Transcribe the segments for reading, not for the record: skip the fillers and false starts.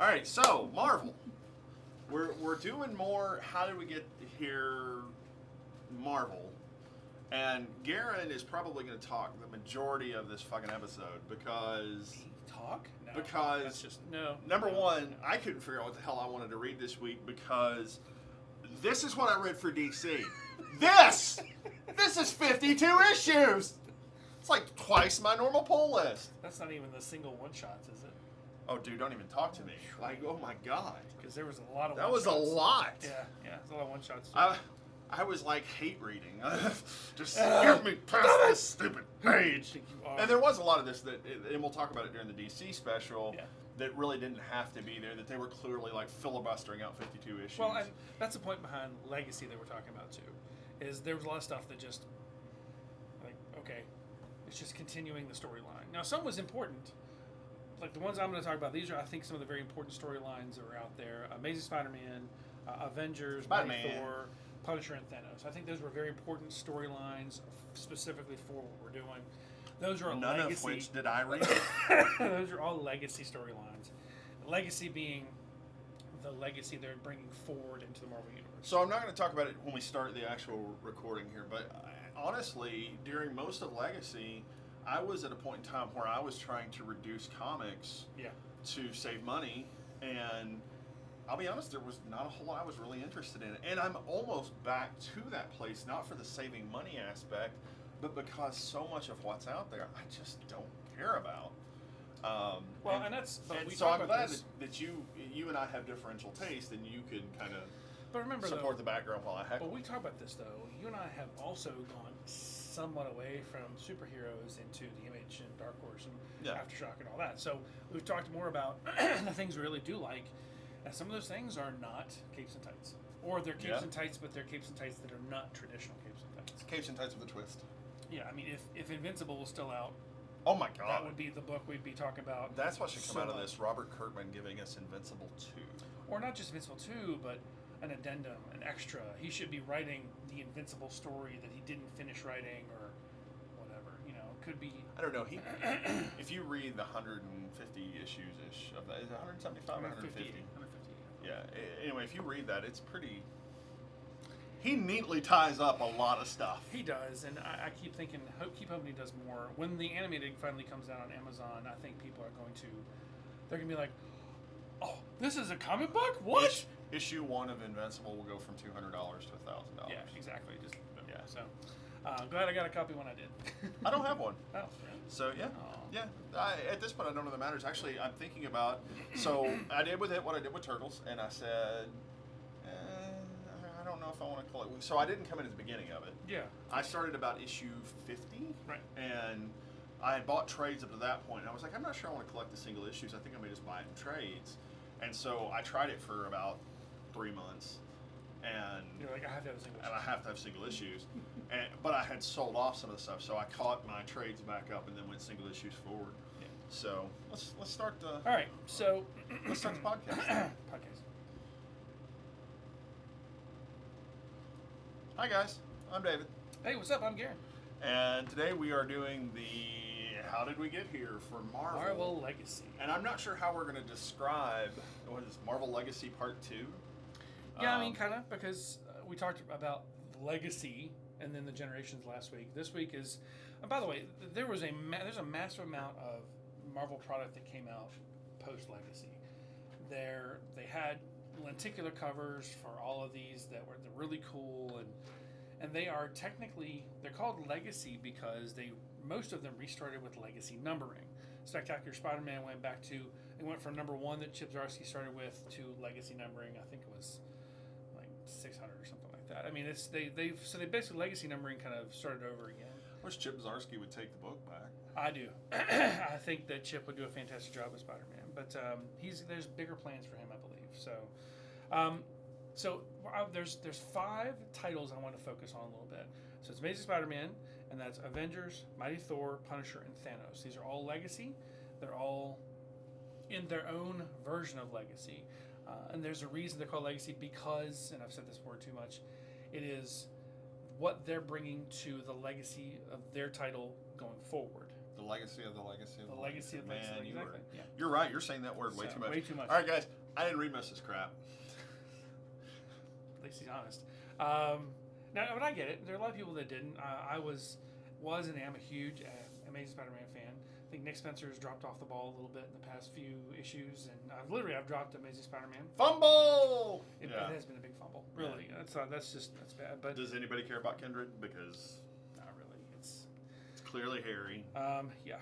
All right, so Marvel. We're doing more. How did we get here? Marvel, and Garin is probably going to talk the majority of this fucking episode because Talk? No. because That's just no. number no. one, I couldn't figure out what the hell I wanted to read this week because this is what I read for DC. This is 52 issues. It's like twice my normal pull list. That's not even the single one shots, is it? Oh, dude, don't even talk to me. Like, oh my god, Because there was a lot of. that one was a shots. lot. Yeah, there's a lot of one shots. I was like hate reading. Just get me past this stupid page. And there was a lot of this and we'll talk about it during the DC special, that really didn't have to be there, that they were clearly like filibustering out 52 issues. Well, and that's the point behind Legacy that we're talking about too, is there was a lot of stuff that just, like, okay, it's just continuing the storyline. Now, some was important. Like the ones I'm going to talk about, these are, I think, some of the very important storylines that are out there. Amazing Spider-Man, Avengers, Mighty Thor, Punisher, and Thanos. I think those were very important storylines specifically for what we're doing. Those are none legacy. of which did I read. Those are all legacy storylines. Legacy being the legacy they're bringing forward into the Marvel Universe. So I'm not going to talk about it when we start the actual recording here, but honestly, during most of Legacy, I was at a point in time where I was trying to reduce comics to save money, and I'll be honest, there was not a whole lot I was really interested in. And I'm almost back to that place, not for the saving money aspect, but because so much of what's out there I just don't care about. So I'm glad that you and I have differential taste, and you can kind of support the background while I heckle. But we talk about this though. You and I have also gone somewhat away from superheroes into the Image and Dark Horse and Aftershock and all that. So we've talked more about the things we really do like. And some of those things are not capes and tights. Or they're capes and tights, but they're capes and tights that are not traditional capes and tights. Capes and tights with a twist. Yeah, I mean, if Invincible was still out, oh my god, that would be the book we'd be talking about. That's what should come out of this. Robert Kirkman giving us Invincible 2. Or not just Invincible 2, but an addendum, an extra. He should be writing the Invincible story that he didn't finish writing or whatever. You know, it could be... I don't know. If you read the 150 issues-ish of that, is it 175 or 150? 150. Yeah. Anyway, if you read that, it's pretty... He neatly ties up a lot of stuff. He does, and I keep thinking, keep hoping he does more. When the animated finally comes out on Amazon, I think people are going to... They're going to be like, oh, this is a comic book? What? Issue 1 of Invincible will go from $200 to $1,000. Yeah, exactly. So, glad I got a copy when I did. I don't have one. Oh, so at this point I don't know that matters. Actually, I'm thinking about. So I did with it what I did with Turtles, and I said, I don't know if I want to collect. So I didn't come in at the beginning of it. Yeah. I started about issue 50. Right. And I had bought trades up to that point. And I was like, I'm not sure I want to collect the single issues. I think I may just buy it in trades. And so I tried it for about 3 months. And you're like, I have to have single issues. And I have to have single issues. But I had sold off some of the stuff, so I caught my trades back up and then went single issues forward. Yeah. So let's start the. All right. So let's start the podcast. Hi guys, I'm David. Hey, what's up? I'm Garin. And today we are doing the How Did We Get Here for Marvel. Marvel Legacy. And I'm not sure how we're going to describe what is Marvel Legacy Part 2. Yeah, I mean, kind of, because we talked about Legacy and then the Generations last week. This week is, and by the way, there's a massive amount of Marvel product that came out post Legacy. They had lenticular covers for all of these that were really cool, and they are technically, they're called Legacy because most of them restarted with Legacy numbering. Spectacular Spider-Man went from number 1 that Chip Zdarsky started with to Legacy numbering. I think it was 600 or something like that. I mean, they basically Legacy numbering kind of started over again. I wish Chip Zdarsky would take the book back. I do. I think that Chip would do a fantastic job as Spider-Man, but there's bigger plans for him, I believe. So, there's 5 titles I want to focus on a little bit. So it's Amazing Spider-Man, and that's Avengers, Mighty Thor, Punisher, and Thanos. These are all Legacy. They're all in their own version of Legacy. And there's a reason they're called Legacy because, and I've said this word too much, it is what they're bringing to the legacy of their title going forward. The legacy of the legacy of the legacy of the legacy. Man, Exactly. You're right. You're saying that word way too much. Way too much. All right, guys. I didn't read most of this crap. At least he's honest. Now, but I get it. There are a lot of people that didn't. I was and am a huge Amazing Spider-Man fan. I think Nick Spencer has dropped off the ball a little bit in the past few issues, and I've dropped Amazing Spider-Man. Fumble! It has been a big fumble. Really, that's bad. But does anybody care about Kindred? Because not really. It's clearly Harry. Yeah.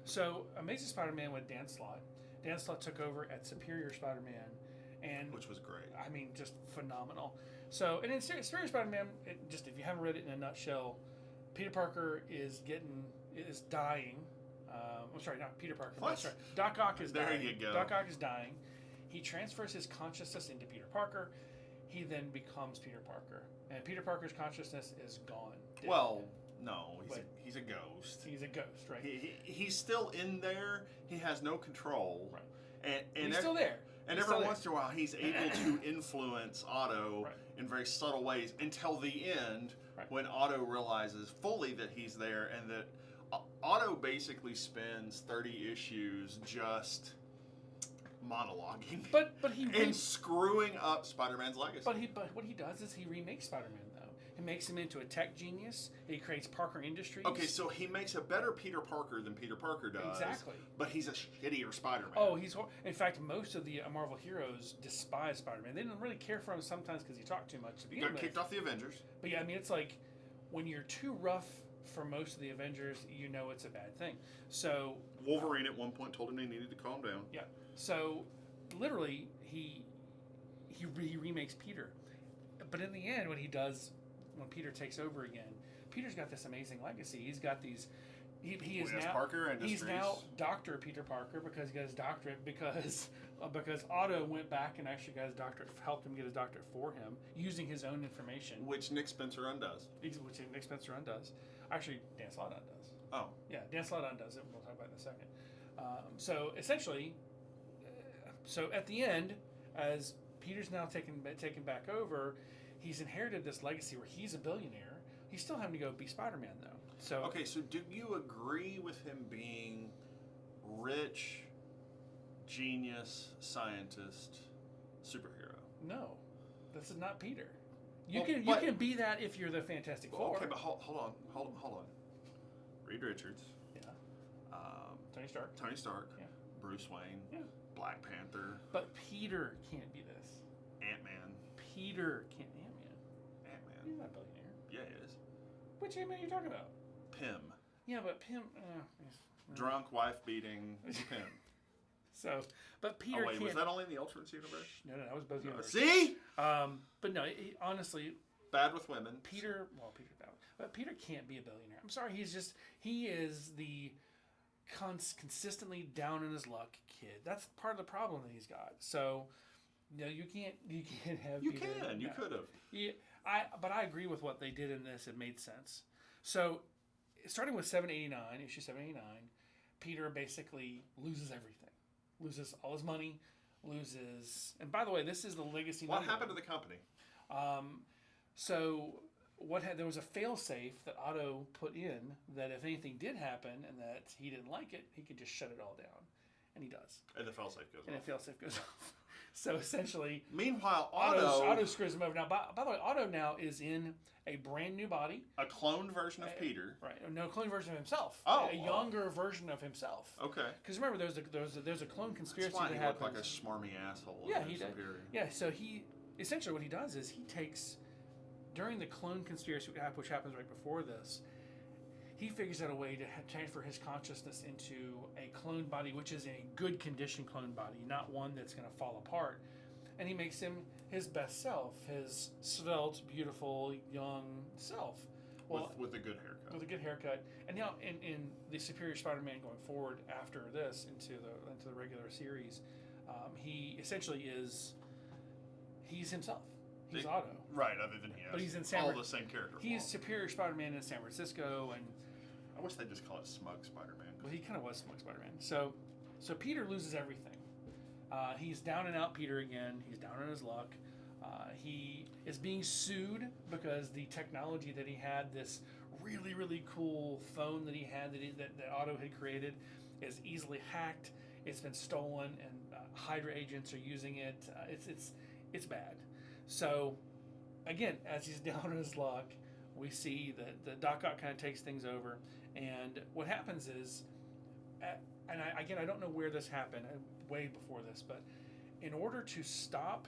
So Amazing Spider-Man with Dan Slott. Dan Slott took over at Superior Spider-Man, and which was great. I mean, just phenomenal. So, and in Superior Spider-Man, just if you haven't read it in a nutshell, Peter Parker is dying. I'm sorry, not Peter Parker. What? Sorry. Doc Ock is dying. There you go. Doc Ock is dying. He transfers his consciousness into Peter Parker. He then becomes Peter Parker, and Peter Parker's consciousness is gone. Dead. Well, no, he's a ghost. He's a ghost, right? He's still in there. He has no control. Right. And he's still there. And every once in a while, he's able to influence Otto in very subtle ways until the end, when Otto realizes fully that he's there, and that Otto basically spends 30 issues just monologuing, and screwing up Spider-Man's legacy. But what he does is he remakes Spider-Man. He makes him into a tech genius. He creates Parker Industries. Okay, so he makes a better Peter Parker than Peter Parker does. Exactly. But he's a shittier Spider-Man. Oh, in fact, most of the Marvel heroes despise Spider-Man. They didn't really care for him sometimes because he talked too much to begin with. Got kicked off the Avengers. But yeah, I mean, it's like when you're too rough for most of the Avengers, you know it's a bad thing. So Wolverine at one point told him he needed to calm down. Yeah. So literally, he remakes Peter. But in the end, when Peter takes over again, Peter's got this amazing legacy. He's got these. He is now Parker Industries. He's now Dr. Peter Parker because he got his doctorate because Otto went back and actually got his doctorate, helped him get his doctorate for him using his own information, which Nick Spencer undoes. Actually, Dan Slott undoes. Oh, yeah, Dan Slott undoes it. We'll talk about it in a second. So essentially, at the end, as Peter's now taken back over, he's inherited this legacy where he's a billionaire. He's still having to go be Spider-Man, though. So okay, so do you agree with him being rich, genius, scientist, superhero? No, this is not Peter. You can be that if you're the Fantastic Four. Okay, but hold on. Reed Richards. Yeah. Tony Stark. Yeah. Bruce Wayne. Yeah. Black Panther. But Peter can't be this. Ant-Man. Peter can't be Ant-Man. Ant-Man. He's not a billionaire. Yeah, he is. Which Ant-Man are you talking about? Pym. Yeah, but Pym... Drunk, wife-beating Pym. But Peter can't... was that only in the Ultimate universe? No, that was both universes. See? But no, honestly... Bad with women. Peter's bad. But Peter can't be a billionaire. I'm sorry, he is the consistently down in his luck kid. That's part of the problem that he's got. So, you can't have. You Peter, can. You could have. Yeah, but I agree with what they did in this. It made sense. So, starting with issue 789, Peter basically loses everything. Loses all his money. And by the way, this is the legacy. What happened to the company? There was a fail-safe that Otto put in that if anything did happen and that he didn't like it, he could just shut it all down, and he does. And the fail-safe goes off. So essentially, meanwhile, Otto screws him over. Now, by the way, Otto now is in a brand new body, a cloned version of Peter. Right? No, cloned version of himself. A younger version of himself. Okay. Because remember, there's a clone conspiracy That's why that he happens. looked like a smarmy asshole. Yeah, he did. Yeah, so he essentially what he does is he takes. During the clone conspiracy, which happens right before this, he figures out a way to transfer his consciousness into a clone body, which is a good condition clone body, not one that's going to fall apart. And he makes him his best self, his svelte, beautiful, young self. With a good haircut. With a good haircut. And now in the Superior Spider-Man going forward after this into the regular series, he essentially he's himself. He's Otto. Right, other than he has. But he's in the same character. He's Superior Spider-Man in San Francisco, and I wish they'd just call it Smug Spider-Man. Well, he kind of was Smug Spider-Man. So Peter loses everything. He's down and out Peter again. He's down on his luck. He is being sued because the technology that he had, this really, really cool phone that he had that Otto had created is easily hacked. It's been stolen, and Hydra agents are using it. It's bad. So, again, as he's down on his luck, we see that the Doc Ock kind of takes things over, and what happens is, I don't know where this happened, way before this, but in order to stop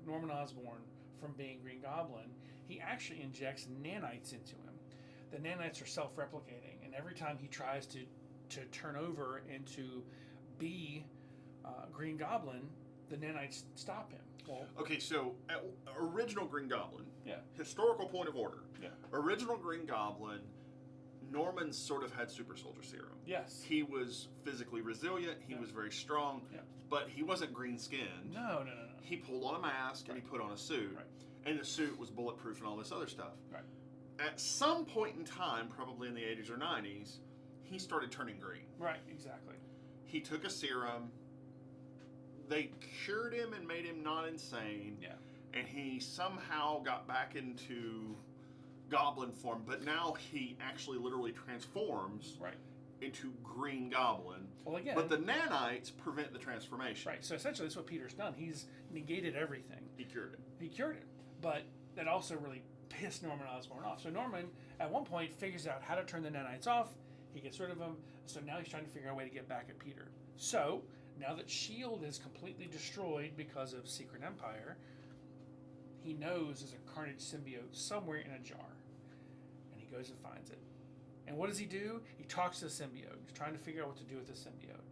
Norman Osborn, from being Green Goblin, he actually injects nanites into him. The nanites are self-replicating, and every time he tries to turn over into be Green Goblin, the nanites stop him. Well, okay, so original Green Goblin. Yeah. Historical point of order. Yeah. Original Green Goblin, Norman sort of had super soldier serum. Yes. He was physically resilient. He was very strong. Yeah. But he wasn't green skinned. No. He pulled on a mask and he put on a suit. Right. And the suit was bulletproof and all this other stuff. Right. At some point in time, probably in the 80s or 90s, he started turning green. Right, exactly. He took a serum. They cured him and made him not insane. Yeah. And he somehow got back into Goblin form, but now he actually literally transforms into Green Goblin. Well, again, but the nanites prevent the transformation. Right. So essentially, that's what Peter's done. He's negated everything. He cured it. But that also really pissed Norman Osborn off. So Norman, at one point, figures out how to turn the nanites off. He gets rid of them. So now he's trying to figure out a way to get back at Peter. So now that S.H.I.E.L.D. is completely destroyed because of Secret Empire, he knows there's a Carnage symbiote somewhere in a jar. And he goes and finds it. And what does he do? He talks to the symbiote. He's trying to figure out what to do with the symbiote.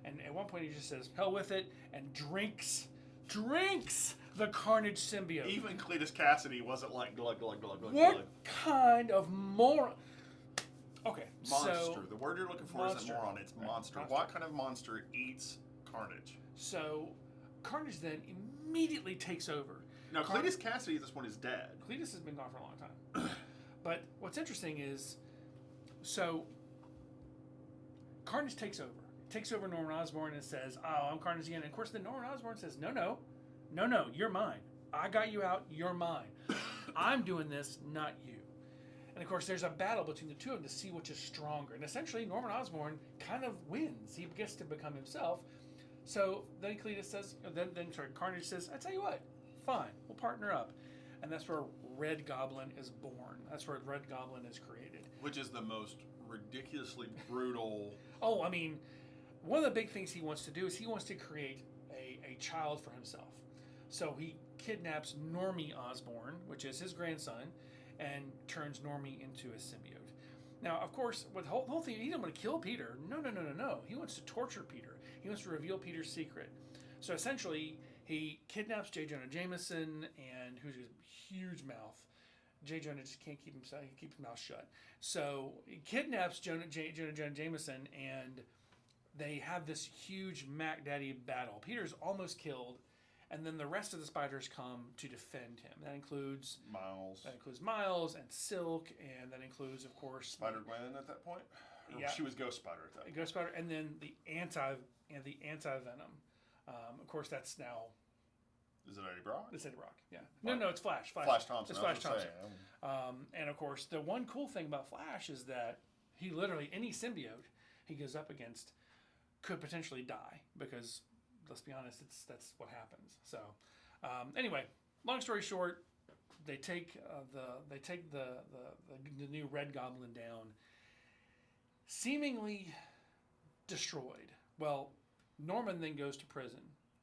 And at one point he just says, hell with it, and drinks the Carnage symbiote. Even Cletus Cassidy wasn't like glug, glug, glug, glug, what glug. kind of moron? Okay, monster. So... The word you're looking for isn't moron, it's monster. Monster. What kind of monster eats Carnage? So, Carnage then immediately takes over. Now, Cletus Cassidy at this point is dead. Cletus has been gone for a long time. But what's interesting is, so, Carnage takes over Norman Osborn and says, oh, I'm Carnage again. And of course, then Norman Osborn says, no, you're mine. I got you out, you're mine. I'm doing this, not you. And of course, there's a battle between the two of them to see which is stronger. And essentially, Norman Osborn kind of wins. He gets to become himself. So then Cletus says, Carnage says, I tell you what, fine, we'll partner up. And that's where Red Goblin is born. That's where Red Goblin is created. Which is the most ridiculously brutal... Oh, I mean, one of the big things he wants to do is he wants to create a child for himself. So he kidnaps Normie Osborn, which is his grandson, and turns Normie into a symbiote. Now, of course, with the whole thing, he didn't want to kill Peter. No. He wants to torture Peter. He wants to reveal Peter's secret. So essentially, he kidnaps J. Jonah Jameson, and who's his huge mouth. J. Jonah just can't keep his mouth shut. So he kidnaps Jonah Jameson, and they have this huge Mac Daddy battle. Peter's almost killed. And then the rest of the spiders come to defend him. That includes Miles and Silk, and that includes, of course, Spider-Gwen at that point. Or she was Ghost Spider at that point. Ghost Spider, and then the anti-venom. Of course, that's now. Is it Eddie Brock? It's Eddie Brock. Yeah. No, it's Flash. Flash Thompson. It's Flash Thompson. And of course, the one cool thing about Flash is that he literally any symbiote he goes up against could potentially die because. Let's be honest, that's what happens. So, anyway, long story short, they take the new Red Goblin down, seemingly destroyed. Well, Norman then goes to prison,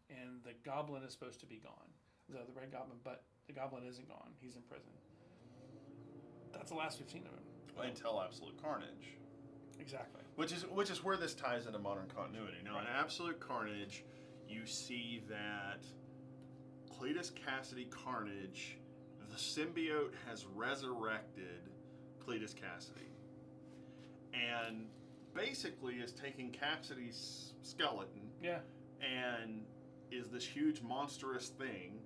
and the Goblin is supposed to be gone, the Red Goblin, but the Goblin isn't gone. He's in prison. That's the last we've seen of him. Until Absolute Carnage. Exactly. Which is where this ties into modern continuity. Now, in Absolute Carnage, you see that Cletus Cassidy Carnage, the symbiote has resurrected Cletus Cassidy. And basically is taking Cassidy's skeleton and is this huge monstrous thing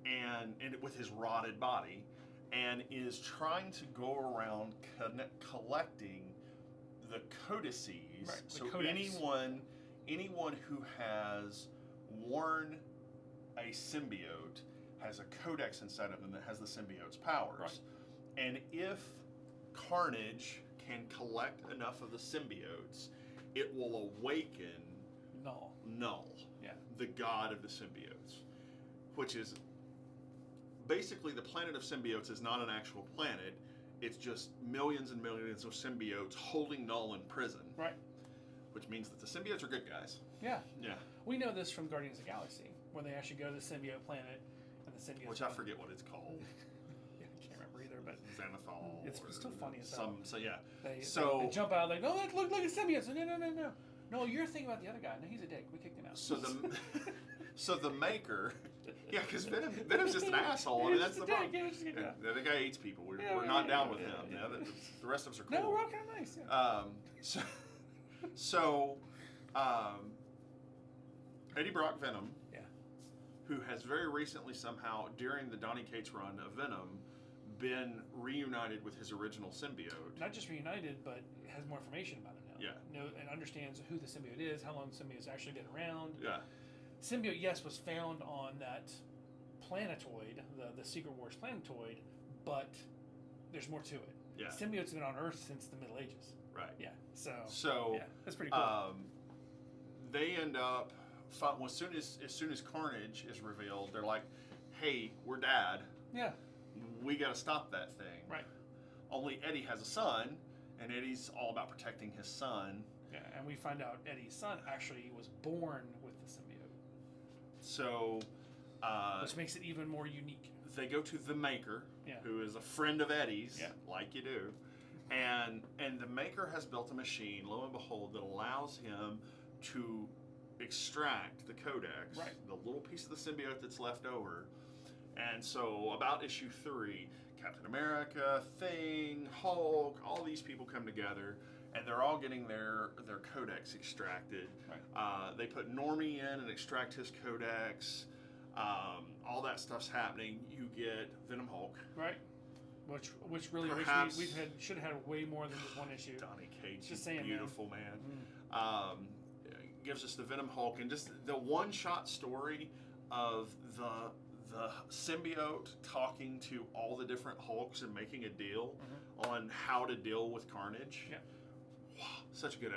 and with his rotted body and is trying to go around collecting the codices. Right, so anyone who has worn a symbiote has a codex inside of them that has the symbiote's powers. Right. And if Carnage can collect enough of the symbiotes, it will awaken Null, the god of the symbiotes, which is basically the planet of symbiotes is not an actual planet. It's just millions and millions of symbiotes holding Null in prison. Right. Which means that the symbiotes are good guys. Yeah. Yeah. We know this from Guardians of the Galaxy, when they actually go to the symbiote planet, and the symbiotes. Which I forget what it's called. Yeah, I can't remember either, but Xanathol. It's still funny as hell. So yeah. They jump out like, oh, look at symbiotes. No. No, you're thinking about the other guy. No, he's a dick. We kicked him out. So the Maker, yeah, because Venom's just an asshole. I mean, that's the problem. The other guy hates people. We're not down with him. Yeah, the rest of us are cool. No, we're all kind of nice. Yeah. So, Eddie Brock Venom, who has very recently somehow, during the Donny Cates run of Venom, been reunited with his original symbiote. Not just reunited, but has more information about it now. Yeah. And understands who the symbiote is, how long the symbiote's actually been around. Yeah. Symbiote, yes, was found on that planetoid, the Secret Wars planetoid, but there's more to it. Yeah. Symbiote's been on Earth since the Middle Ages. Right. Yeah. So yeah, that's pretty cool. They end up as soon as Carnage is revealed, they're like, "Hey, we're Dad. Yeah. We got to stop that thing." Right. Only Eddie has a son, and Eddie's all about protecting his son. Yeah, and we find out Eddie's son actually was born with the symbiote. So, which makes it even more unique. They go to the Maker, who is a friend of Eddie's, like you do, and the Maker has built a machine, lo and behold, that allows him to extract the codex, the little piece of the symbiote that's left over. And so, about issue 3, Captain America, Thing, Hulk, all these people come together, and they're all getting their codex extracted. Right. They put Normie in and extract his codex. All that stuff's happening. You get Venom Hulk. Right. Which really Perhaps, we should have had way more than just one issue. Donny Cates, just saying, beautiful man. Gives us the Venom Hulk, and just the one-shot story of the symbiote talking to all the different Hulks and making a deal on how to deal with Carnage. Yeah. Wow, such a good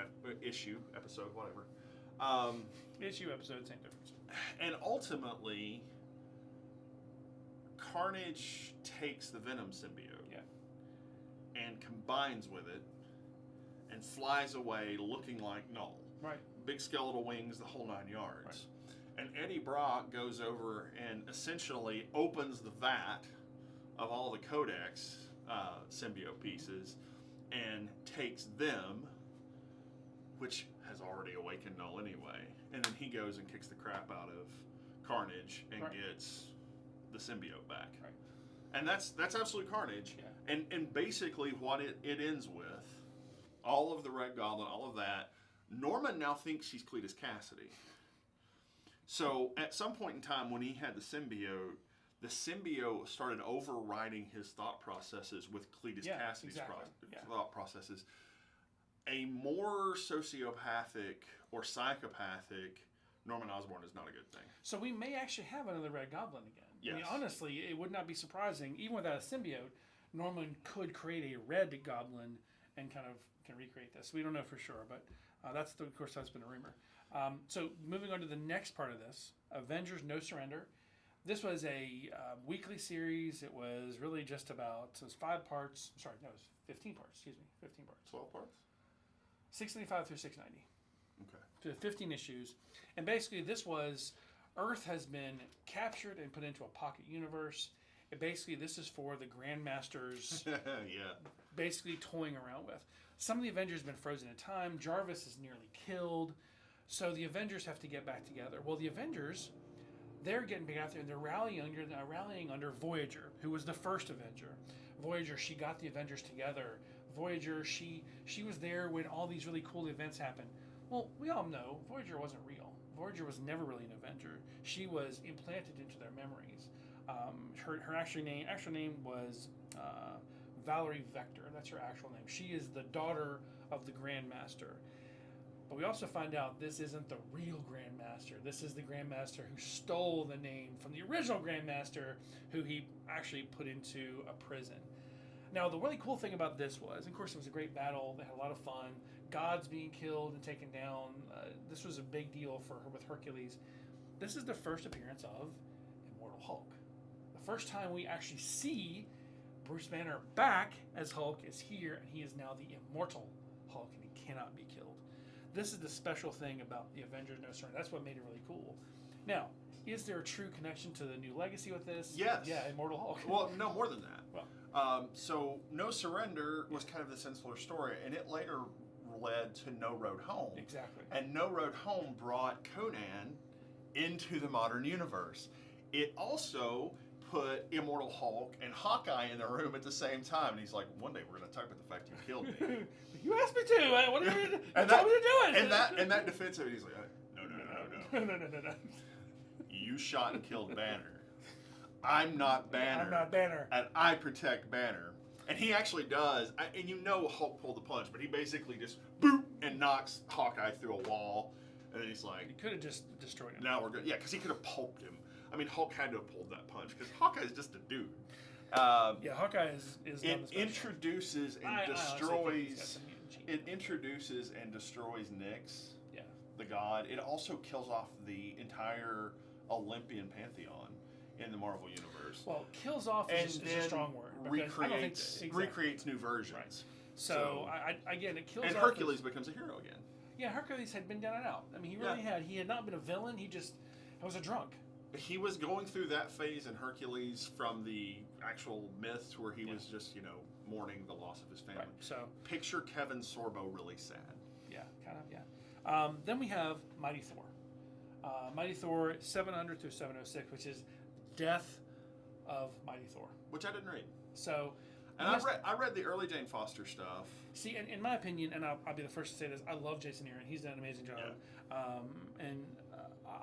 episode, whatever. Issue, episode, same difference. And ultimately, Carnage takes the Venom symbiote and combines with it and flies away looking like Null. Right. Big skeletal wings, the whole 9 yards. Right. And Eddie Brock goes over and essentially opens the vat of all the Codex symbiote pieces and takes them, which has already awakened Null anyway, and then he goes and kicks the crap out of Carnage and gets the symbiote back. Right. And that's absolute carnage. Yeah. And basically what it ends with, all of the Red Goblin, all of that, Norman now thinks he's Cletus Cassidy. So at some point in time when he had the symbiote started overriding his thought processes with Cletus Cassidy's thought processes. A more sociopathic or psychopathic Norman Osborn is not a good thing. So we may actually have another Red Goblin again. Yes. I mean, honestly, it would not be surprising. Even without a symbiote, Norman could create a Red Goblin and kind of can recreate this. We don't know for sure, but that's been a rumor. So moving on to the next part of this, Avengers No Surrender. This was a weekly series. It was really just about, it was 5 parts. Sorry, no, it was 15 parts. 15 parts. 12 parts? 695 through 690. Okay. So 15 issues. And basically this was, Earth has been captured and put into a pocket universe. This is for the Grandmasters basically toying around with. Some of the Avengers have been frozen in time. Jarvis is nearly killed. So the Avengers have to get back together. Well, the Avengers, they're getting back out there and they're rallying under Voyager, who was the first Avenger. Voyager, she got the Avengers together. Voyager, she was there when all these really cool events happened. Well, we all know Voyager wasn't real. Voyager was never really an Avenger. She was implanted into their memories. Her actual name was Valerie Vector. That's her actual name. She is the daughter of the Grandmaster. But we also find out this isn't the real Grandmaster. This is the Grandmaster who stole the name from the original Grandmaster, who he actually put into a prison. Now, the really cool thing about this was, of course, it was a great battle. They had a lot of fun. Gods being killed and taken down. This was a big deal for her with Hercules. This is the first appearance of Immortal Hulk. The first time we actually see Bruce Banner back as Hulk is here, and he is now the Immortal Hulk, and he cannot be killed. This is the special thing about the Avengers No Surrender. That's what made it really cool. Now, is there a true connection to the new legacy with this? Yes. Yeah, Immortal Hulk. Well, no, more than that. Well, so No Surrender was kind of this insular story, and it later led to No Road Home. Exactly. And No Road Home brought Conan into the modern universe. It also put Immortal Hulk and Hawkeye in the room at the same time, and he's like, "One day we're going to talk about the fact you killed me." You asked me to. What are you told me to do it. And that defense of it, he's like, "No. No. You shot and killed Banner. I'm not Banner. I'm not Banner. And I protect Banner." And he actually does. And you know Hulk pulled the punch, but he basically just boop and knocks Hawkeye through a wall. And then he's like, he could have just destroyed him. Now we're good. Yeah, because he could have pulped him. I mean, Hulk had to have pulled that punch because Hawkeye's just a dude. Hawkeye is. It introduces and destroys. It introduces and destroys Nyx, the god. It also kills off the entire Olympian pantheon in the Marvel universe. Well, kills off is a strong word. Recreates new versions. Right. So again, it kills and off. And Hercules becomes a hero again. Yeah, Hercules had been down and out. I mean, he really had. He had not been a villain. He was a drunk. He was going through that phase in Hercules from the actual myths where he was just, mourning the loss of his family. Right. So picture Kevin Sorbo really sad. Yeah, kind of, yeah. Then we have Mighty Thor. Mighty Thor 700 through 706, which is Death of Mighty Thor. Which I didn't read. So... And I read the early Jane Foster stuff. See, in my opinion, and I'll be the first to say this, I love Jason Aaron. He's done an amazing job. Yeah.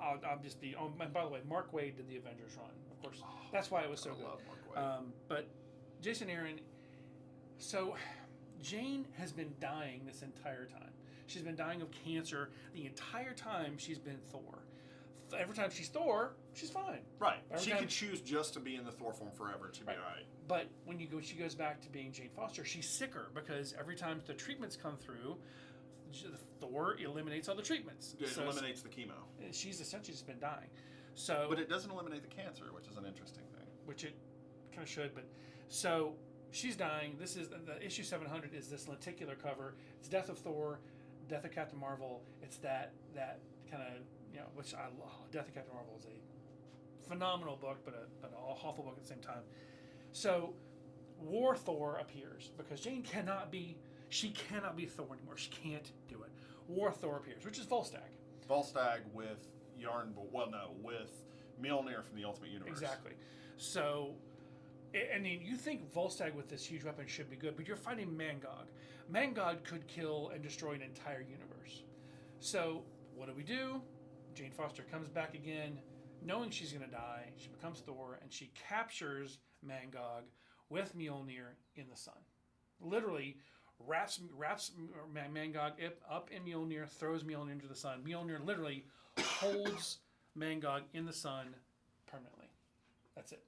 I'll just be... Oh, and by the way, Mark Waid did the Avengers run. Of course, that's why it was so good. I love Mark Waid. But Jason Aaron... So, Jane has been dying this entire time. She's been dying of cancer the entire time she's been Thor. Every time she's Thor, she's fine. Right. She can choose just to be in the Thor form forever and she'll be all right. But when she goes back to being Jane Foster, she's sicker because every time the treatments come through, Thor eliminates all the treatments. It eliminates the chemo. She's essentially just been dying. So, but it doesn't eliminate the cancer, which is an interesting thing. Which it kind of should. But so she's dying. This is the issue 700 is this lenticular cover. It's Death of Thor, Death of Captain Marvel. It's that kind of, which I love. Death of Captain Marvel is a phenomenal book, but an awful book at the same time. So War Thor appears because Jane cannot be Thor anymore. She can't do it. War Thor appears, which is Volstagg. Volstagg with with Mjolnir from the Ultimate Universe. Exactly. So, I mean, you think Volstagg with this huge weapon should be good, but you're fighting Mangog. Mangog could kill and destroy an entire universe. So, what do? Jane Foster comes back again, knowing she's going to die. She becomes Thor, and she captures Mangog with Mjolnir in the sun. Literally wraps Mangog up in Mjolnir, throws Mjolnir into the sun. Mjolnir literally holds Mangog in the sun permanently. That's it.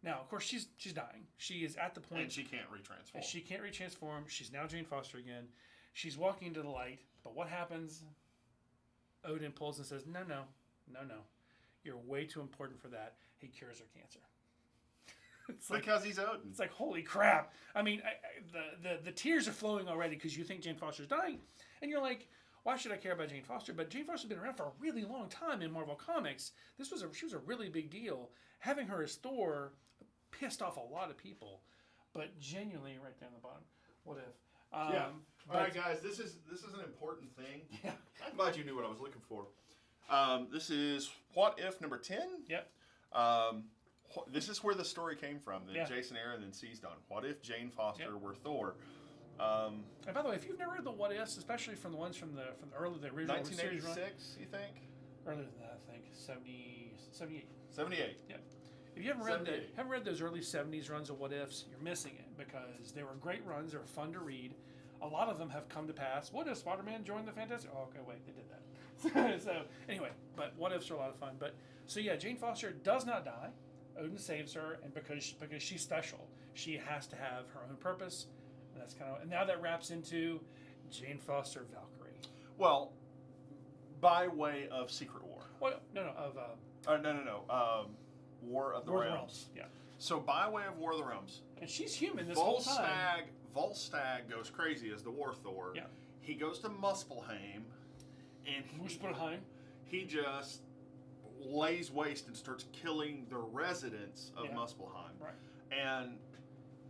Now, of course, she's dying. She is at the point... And she can't retransform. She can't retransform. She's now Jane Foster again. She's walking into the light. But what happens? Odin pulls and says, No. You're way too important for that. He cures her cancer. Because he's Odin. It's like, holy crap. I mean, the tears are flowing already because you think Jane Foster's dying. And you're like, why should I care about Jane Foster? But Jane Foster's been around for a really long time in Marvel Comics. She was a really big deal. Having her as Thor pissed off a lot of people. But genuinely, right down the bottom, what if? Yeah. All right, guys, this is an important thing. Yeah. I'm glad you knew what I was looking for. This is What If number 10. Yep. This is where the story came from that Jason Aaron then seized on. What if Jane Foster were Thor? And by the way, if you've never read the What Ifs, especially from the ones from the original 1986, you think? Earlier than that, I think 78. 78. Yep. If you haven't read those early 70s runs of What Ifs, you're missing it because they were great runs. They were fun to read. A lot of them have come to pass. What if Spider-Man joined the Fantastic? Oh, okay, wait, they did that. So anyway, but What Ifs are a lot of fun. But so yeah, Jane Foster does not die. Odin saves her, and because she's special, she has to have her own purpose, and that's kind of. And now that wraps into Jane Foster Valkyrie. Well, by way of Secret War. Well, no, of. War of the Realms. Yeah. So by way of War of the Realms, and she's human this whole time. Volstagg goes crazy as the War Thor. Yeah. He goes to Muspelheim, and he just lays waste and starts killing the residents of Muspelheim. Right. And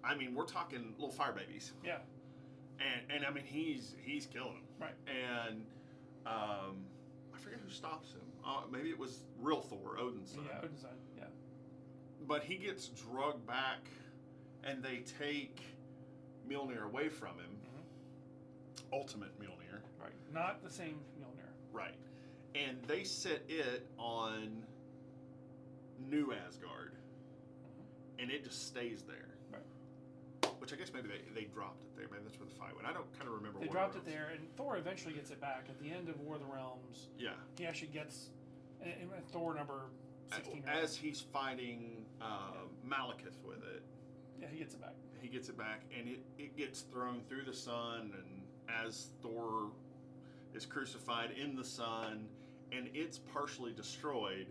I mean, we're talking little fire babies. Yeah. And I mean, he's killing them. Right. And I forget who stops him. Maybe it was real Thor, Odin's son. Yeah, Odin's son. Yeah. But he gets drugged back, and they take Mjolnir away from him. Mm-hmm. Ultimate Mjolnir. Right. Not the same Mjolnir. Right. And they set it on New Asgard, and it just stays there. Right. Which I guess maybe they dropped it there. Maybe that's where the fight went. I don't kind of remember. They dropped it there, and Thor eventually gets it back at the end of War of the Realms. Yeah. He actually gets Thor number 16. As he's fighting Malekith with it. Yeah, he gets it back. He gets it back, and it gets thrown through the sun, and as Thor is crucified in the sun, and it's partially destroyed,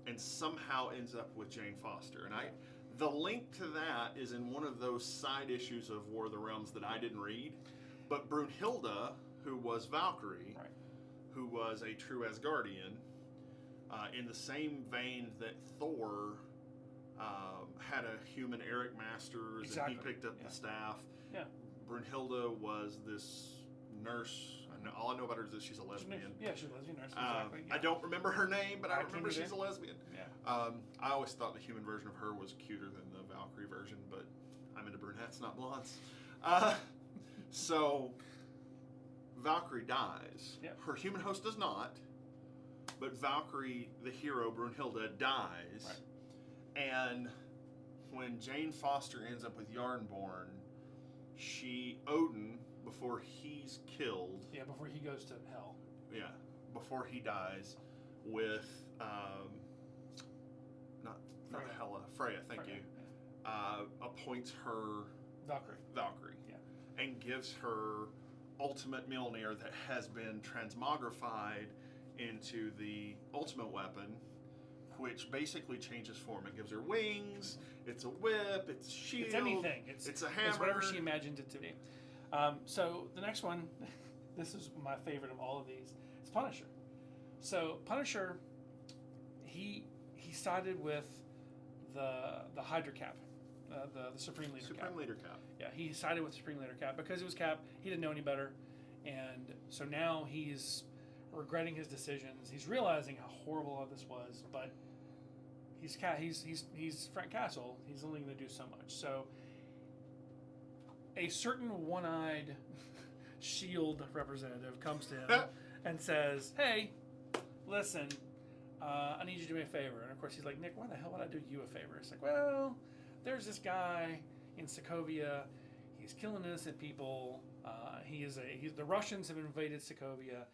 and somehow ends up with Jane Foster. And the link to that is in one of those side issues of War of the Realms that I didn't read. But Brunhilde, who was Valkyrie, who was a true Asgardian, in the same vein that Thor had a human Eric Masters, and he picked up the staff. Yeah. Brunhilde was this nurse. All I know about her is that she's a lesbian. She's a lesbian nurse. Exactly. I don't remember her name, but I remember she's a lesbian. Yeah. I always thought the human version of her was cuter than the Valkyrie version, but I'm into brunettes, not blondes. So Valkyrie dies. Yeah. Her human host does not, but Valkyrie, the hero, Brunhilde, dies. Right. And when Jane Foster ends up with Yarnborn, Odin, before he's killed. Yeah, before he goes to hell. Yeah, before he dies, with not Hela, Freya. Thank you. Yeah. Appoints her Valkyrie. Yeah, and gives her ultimate Mjolnir that has been transmogrified into the ultimate weapon, which basically changes form. It gives her wings. It's a whip. It's a shield. It's anything. It's a hammer. It's whatever she imagined it to be. So the next one, this is my favorite of all of these. It's Punisher. So Punisher, he sided with the Hydra Cap, the Supreme Leader Cap. Supreme Leader Cap. Yeah, he sided with Supreme Leader Cap because it was Cap. He didn't know any better, and so now he's regretting his decisions. He's realizing how horrible all this was, but he's Frank Castle. He's only going to do so much. So a certain one-eyed S.H.I.E.L.D. representative comes to him and says, "Hey, listen, I need you to do me a favor." And of course he's like, "Nick, why the hell would I do you a favor?" It's like, "Well, there's this guy in Sokovia. He's killing innocent people. The Russians have invaded Sokovia.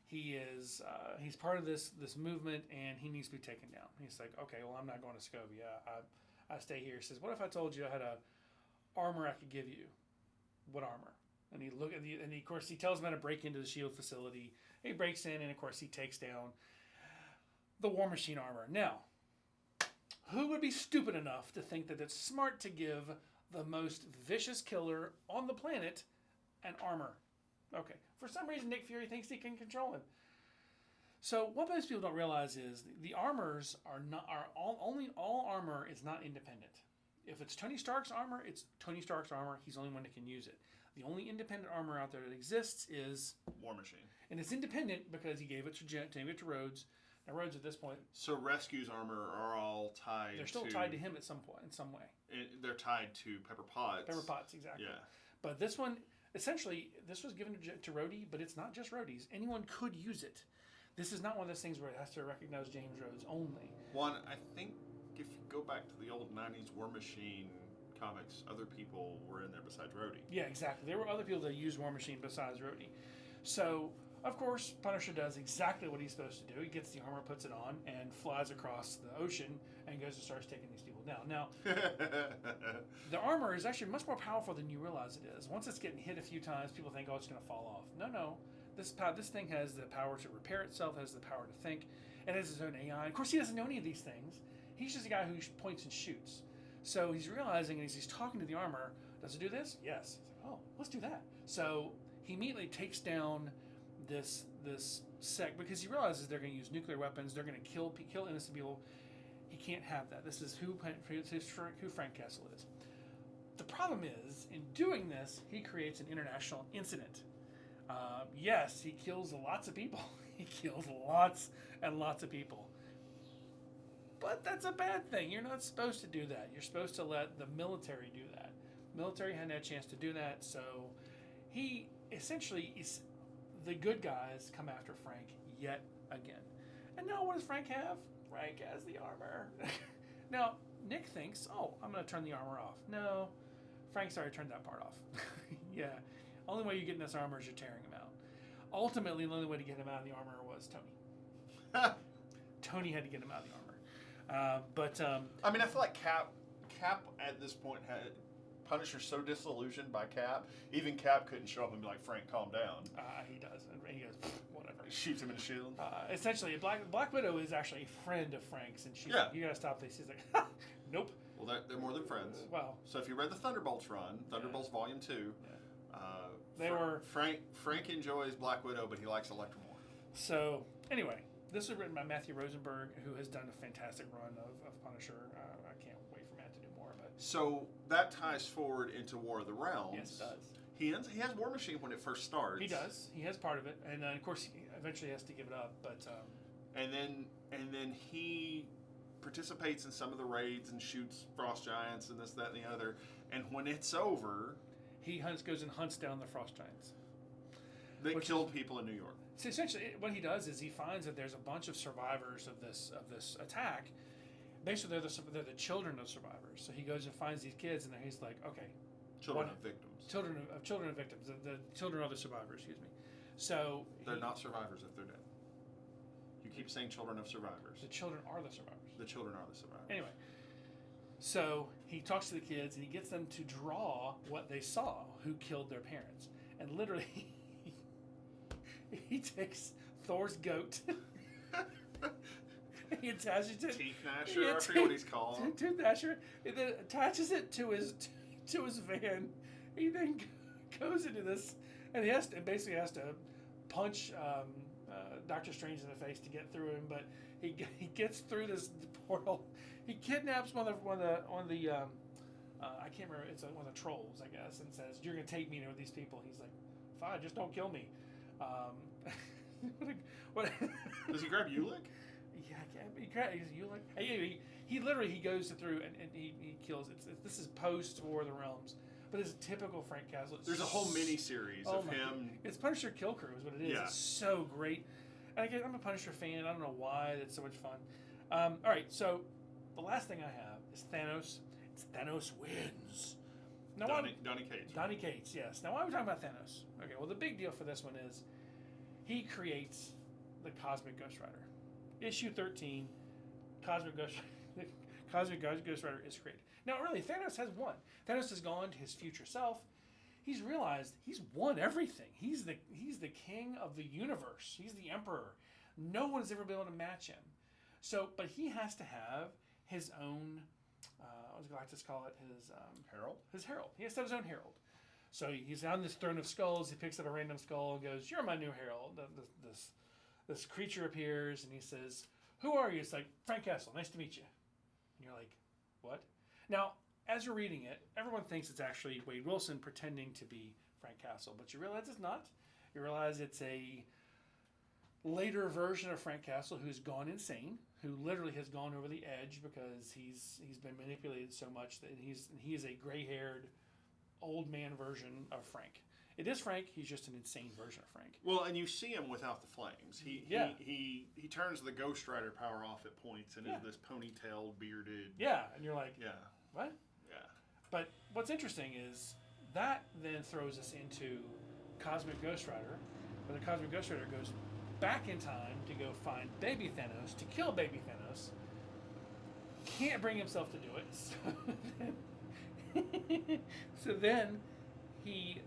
He's part of this movement, and he needs to be taken down." He's like, "Okay, well, I'm not going to Sokovia. I stay here." He says, "What if I told you I had a armor I could give you? What armor?" And he of course he tells him how to break into the S.H.I.E.L.D. facility. He breaks in, and of course he takes down the War Machine armor. Now, who would be stupid enough to think that it's smart to give the most vicious killer on the planet an armor? Okay, for some reason Nick Fury thinks he can control him. So what most people don't realize is the armors all armor is not independent. If it's Tony Stark's armor, it's Tony Stark's armor. He's the only one that can use it. The only independent armor out there that exists is War Machine, and it's independent because he gave it to Rhodes. Now Rhodes at this point. So Rescue's armor are all tied. They're still tied to him at some point, in some way. They're tied to Pepper Potts. Pepper Potts, exactly. Yeah. But this one, essentially, this was given to Rhodey, but it's not just Rhodey's. Anyone could use it. This is not one of those things where it has to recognize James Rhodes only. One, I think if you go back to the old 90s War Machine comics, other people were in there besides Rhodey. Yeah, exactly. There were other people that used War Machine besides Rhodey. So Of course, Punisher does exactly what he's supposed to do. He gets the armor, puts it on, and flies across the ocean and goes and starts taking these people down. Now, the armor is actually much more powerful than you realize it is. Once it's getting hit a few times, people think, oh, it's going to fall off. No. This thing has the power to repair itself, has the power to think. It has its own AI. Of course, he doesn't know any of these things. He's just a guy who points and shoots. So he's realizing, and as he's talking to the armor, does it do this? Yes. He's like, oh, let's do that. So he immediately takes down this sect because he realizes they're going to use nuclear weapons. They're going to kill innocent people. He can't have that. This is who Frank Castle is. The problem is, in doing this, he creates an international incident. Yes, he kills lots of people. He kills lots and lots of people. But that's a bad thing. You're not supposed to do that. You're supposed to let the military do that. Military hadn't had a chance to do that, so he essentially is. The good guys come after Frank yet again. And now what does Frank have? Frank has the armor. Now, Nick thinks, oh, I'm going to turn the armor off. No, Frank's already turned that part off. Yeah. Only way you get in this armor is you're tearing him out. Ultimately, the only way to get him out of the armor was Tony. Tony had to get him out of the armor. I mean, I feel like Cap at this point had Punisher so disillusioned by Cap, even Cap couldn't show up and be like, Frank, calm down. He does. And he goes, whatever. Shoots him in the shield. Essentially, Black Widow is actually a friend of Frank's, and she's like, you gotta stop this. He's like, nope. Well, they're more than friends. Well, so if you read the Thunderbolts run, Thunderbolts Volume 2, Frank enjoys Black Widow, but he likes Elektra more. So, anyway, this was written by Matthew Rosenberg, who has done a fantastic run of Punisher. I can't wait for Matt to do more. But so that ties forward into War of the Realms. Yes, it does. He has War Machine when it first starts. He does. He has part of it, and of course, he eventually has to give it up. But and then he participates in some of the raids and shoots frost giants and this, that, and the other. And when it's over, he goes and hunts down the frost giants. They killed people in New York. So essentially, what he does is he finds that there's a bunch of survivors of this attack. Basically, they're the children of survivors. So he goes and finds these kids, and then he's like, okay, children of victims. Children of victims. The children of the survivors. Excuse me. So they're not survivors if they're dead. You keep saying children of survivors. The children are the survivors. The children are the survivors. Anyway, so he talks to the kids and he gets them to draw what they saw, who killed their parents, and literally he takes Thor's goat. He attaches it. Teeth Gnasher, I forget what he's called. Tooth Gnasher. And then attaches it to his van. He then goes into this, and he basically has to punch Doctor Strange in the face to get through him. But he gets through this portal. He kidnaps one of the I can't remember. It's one of the trolls, I guess, and says, "You're gonna take me to these people." He's like, "Fine, just don't kill me." What? Does he grab Ulick? Yeah, he literally goes through and he kills. This is post War of the Realms, but it's typical Frank Castle. There's a whole mini series of him. It's Punisher Kill Crew is what it is. Yeah. It's so great. And again, I'm a Punisher fan. I don't know why. It's so much fun. All right, so the last thing I have is Thanos. It's Thanos wins. Now, Donny Cates. Donny Cates, yes. Now, why are we talking about Thanos? Okay, well, the big deal for this one is he creates the Cosmic Ghost Rider. Issue 13, Cosmic Ghost Rider is created. Now, really, Thanos has won. Thanos has gone to his future self. He's realized he's won everything. He's the king of the universe. He's the emperor. No one's ever been able to match him. So, but he has to have his own, what does Galactus call it? His herald? His herald. He has to have his own herald. So he's on this throne of skulls. He picks up a random skull and goes, "You're my new herald." This creature appears and he says, "Who are you?" It's like, "Frank Castle, nice to meet you." And you're like, "What?" Now, as you're reading it, everyone thinks it's actually Wade Wilson pretending to be Frank Castle, but you realize it's not. You realize it's a later version of Frank Castle who's gone insane, who literally has gone over the edge because he's been manipulated so much that he is a gray-haired old man version of Frank. It is Frank. He's just an insane version of Frank. Well, and you see him without the flames. He turns the Ghost Rider power off at points and is this ponytailed, bearded. Yeah, and you're like, what? Yeah. But what's interesting is that then throws us into Cosmic Ghost Rider, where the Cosmic Ghost Rider goes back in time to go find baby Thanos, to kill baby Thanos. Can't bring himself to do it. So then he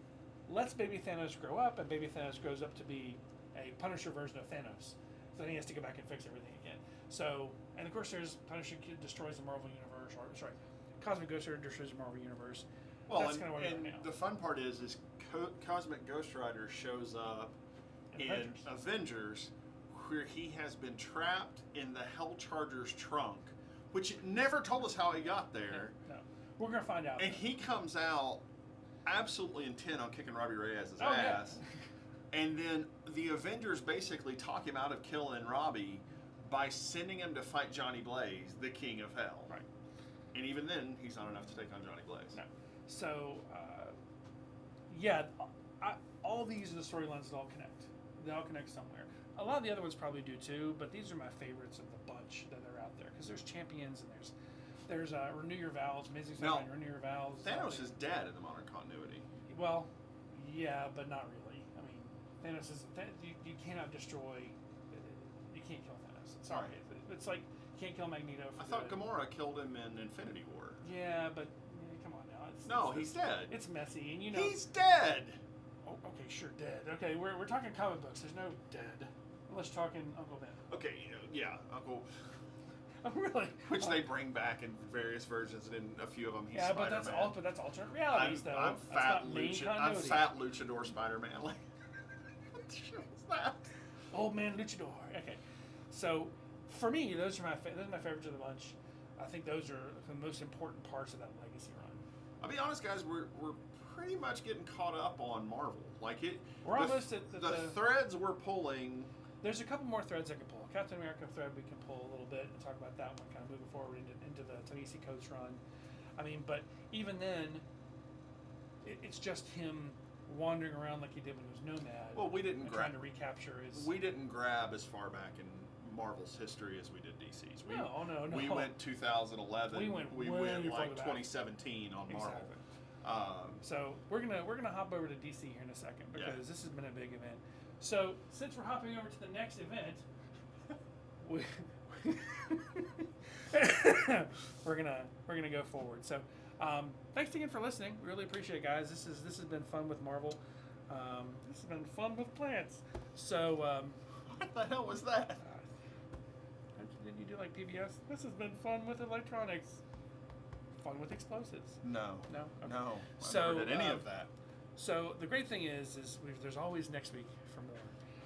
lets baby Thanos grow up, and baby Thanos grows up to be a Punisher version of Thanos. So then he has to go back and fix everything again. So, and of course, there's Punisher destroys the Marvel Universe, or sorry, Cosmic Ghost Rider destroys the Marvel Universe. Well, that's kind of what we're and doing now. the fun part is Cosmic Ghost Rider shows up in Avengers, where he has been trapped in the Hellcharger's trunk, which never told us how he got there. No. We're going to find out. And he comes out absolutely intent on kicking Robbie Reyes' ass. Yeah. And then the Avengers basically talk him out of killing Robbie by sending him to fight Johnny Blaze, the King of Hell. Right. And even then, he's not enough to take on Johnny Blaze. No. So, yeah, all these are the storylines that all connect. They all connect somewhere. A lot of the other ones probably do too, but these are my favorites of the bunch that are out there, because there's Champions and there's Renew Your Vows, Amazing Spider-Man, Renew Your Vows. Thanos is dead in the modern continuity. Well, yeah, but not really. I mean, Thanos is you cannot destroy. You can't kill Thanos. Sorry, it's like you can't kill Magneto. I thought Gamora killed him in Infinity War. Yeah, but come on now. He's dead. It's messy, and he's dead. Oh, okay, sure, dead. Okay, we're talking comic books. There's no dead. Unless you're talking Uncle Ben. Okay, yeah, Uncle. Oh, really? Which they bring back in various versions, and in a few of them he's Spider-Man. But that's alternate realities, though. I'm fat luchador Spider-Man. Like, what the shit was that? Old man luchador. Okay, so for me, those are my favorites of the bunch. I think those are the most important parts of that legacy run. I'll be honest, guys. We're pretty much getting caught up on Marvel. Like it. We're almost at the threads we're pulling. There's a couple more threads I can pull. Captain America thread we can pull a little bit and talk about that one, kind of moving forward into the Ta-Nehisi Coates run. I mean, but even then, it's just him wandering around like he did when he was Nomad. Well, we didn't trying to recapture his. We didn't grab as far back in Marvel's history as we did DC's. No. We went 2011. We went like 2017 on Marvel. Exactly. So we're gonna hop over to DC here in a second, because this has been a big event. So since we're hopping over to the next event, we're gonna go forward. So thanks again for listening. We really appreciate it, guys. This has been fun with Marvel. This has been fun with plants. So what the hell was that? Didn't you do like PBS? This has been fun with electronics. Fun with explosives. No. Okay. No. So, I never did any of that. So the great thing is there's always next week for more.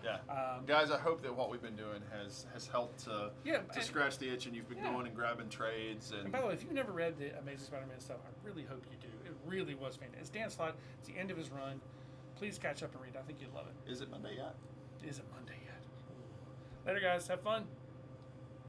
Yeah. Guys, I hope that what we've been doing has helped to scratch the itch, and you've been going and grabbing trades. And by the way, if you've never read the Amazing Spider-Man stuff, I really hope you do. It really was fantastic. It's Dan Slott. It's the end of his run. Please catch up and read. I think you'd love it. Is it Monday yet? Is it Monday yet? Later, guys. Have fun.